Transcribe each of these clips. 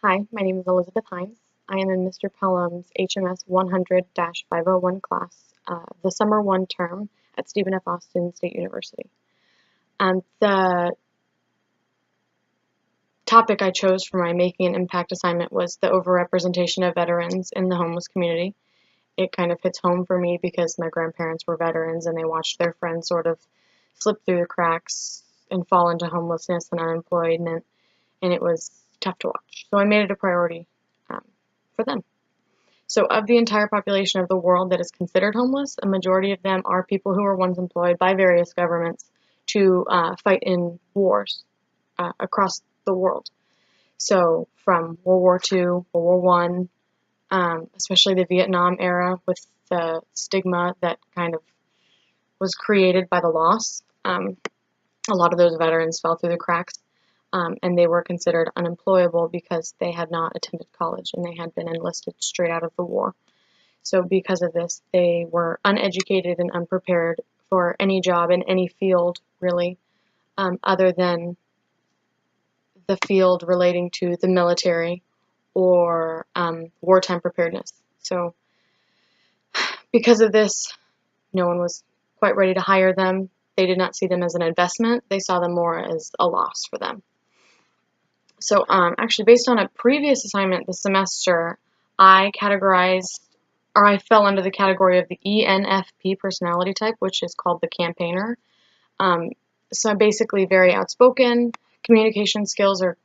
Hi, my name is Elizabeth Hines. I am in Mr. Pelham's HMS 100-501 class, the summer one term at Stephen F. Austin State University. The topic I chose for my Making an Impact assignment was the overrepresentation of veterans in the homeless community. It kind of hits home for me because my grandparents were veterans and they watched their friends sort of slip through the cracks and fall into homelessness and unemployment, and it was tough to watch. So I made it a priority for them. So of the entire population of the world that is considered homeless, a majority of them are people who were once employed by various governments to fight in wars across the world. So from World War II, World War One, especially the Vietnam era with the stigma that kind of was created by the loss. A lot of those veterans fell through the cracks, and they were considered unemployable because they had not attended college and they had been enlisted straight out of the war. So because of this, they were uneducated and unprepared for any job in any field, really, other than the field relating to the military or wartime preparedness. So because of this, no one was quite ready to hire them. They did not see them as an investment. They saw them more as a loss for them. So actually, based on a previous assignment this semester, I fell under the category of the ENFP personality type, which is called the campaigner. So I'm basically very outspoken. Communication skills are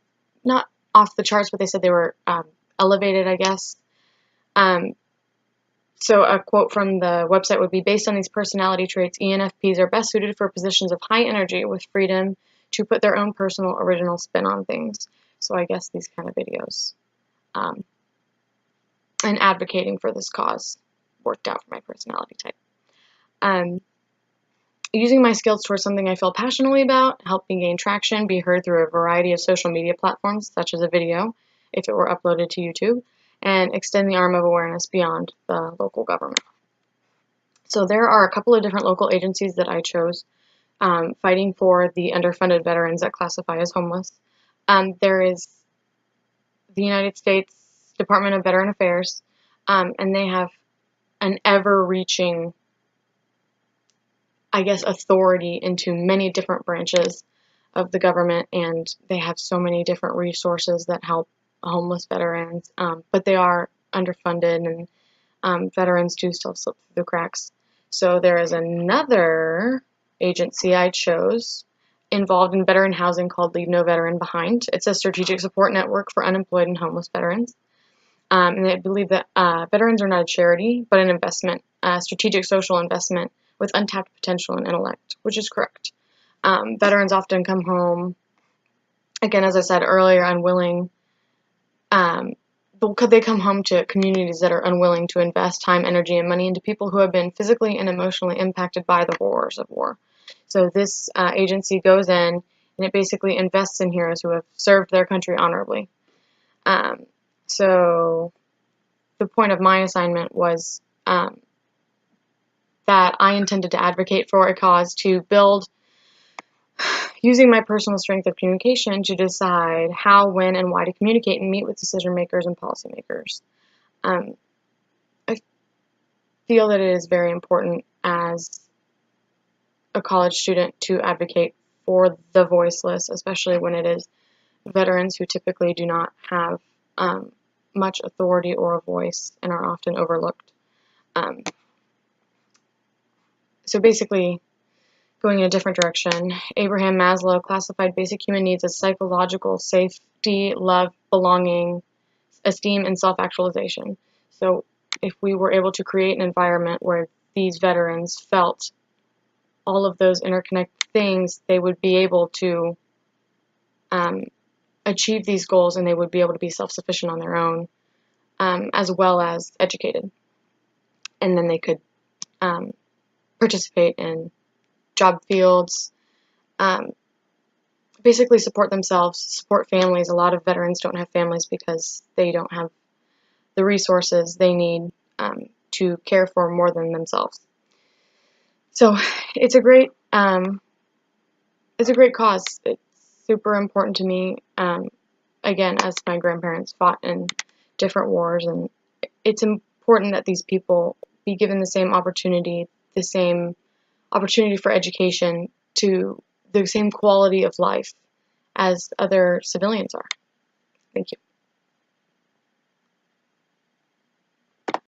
not off the charts, but they said they were elevated, I guess. So a quote from the website would be, based on these personality traits, ENFPs are best suited for positions of high energy with freedom to put their own personal original spin on things. So I guess these kind of videos and advocating for this cause worked out for my personality type. Using my skills towards something I feel passionately about helped me gain traction, be heard through a variety of social media platforms, such as a video, if it were uploaded to YouTube, and extend the arm of awareness beyond the local government. So there are a couple of different local agencies that I chose fighting for the underfunded veterans that classify as homeless. There is the United States Department of Veteran Affairs, and they have an ever-reaching, I guess, authority into many different branches of the government, and they have so many different resources that help homeless veterans, but they are underfunded, and veterans do still slip through the cracks. So there is another agency I chose involved in veteran housing called Leave No Veteran Behind. It's a strategic support network for unemployed and homeless veterans. And I believe that veterans are not a charity, but an investment, a strategic social investment with untapped potential and intellect, which is correct. Veterans often come home, again, as I said earlier, unwilling. Could they come home to communities that are unwilling to invest time, energy, and money into people who have been physically and emotionally impacted by the horrors of war? So this agency goes in and it basically invests in heroes who have served their country honorably. So the point of my assignment was that I intended to advocate for a cause to build, using my personal strength of communication to decide how, when, and why to communicate and meet with decision makers and policymakers. I feel that it is very important as a college student to advocate for the voiceless, especially when it is veterans who typically do not have much authority or a voice and are often overlooked. So basically, going in a different direction, Abraham Maslow classified basic human needs as psychological safety, love, belonging, esteem, and self-actualization. So if we were able to create an environment where these veterans felt all of those interconnected things, they would be able to achieve these goals, and they would be able to be self-sufficient on their own, as well as educated. And then they could participate in job fields, basically support themselves, support families. A lot of veterans don't have families because they don't have the resources they need to care for more than themselves. So it's a great cause. It's super important to me. again, as my grandparents fought in different wars, and it's important that these people be given the same opportunity for education, to the same quality of life as other civilians are. Thank you.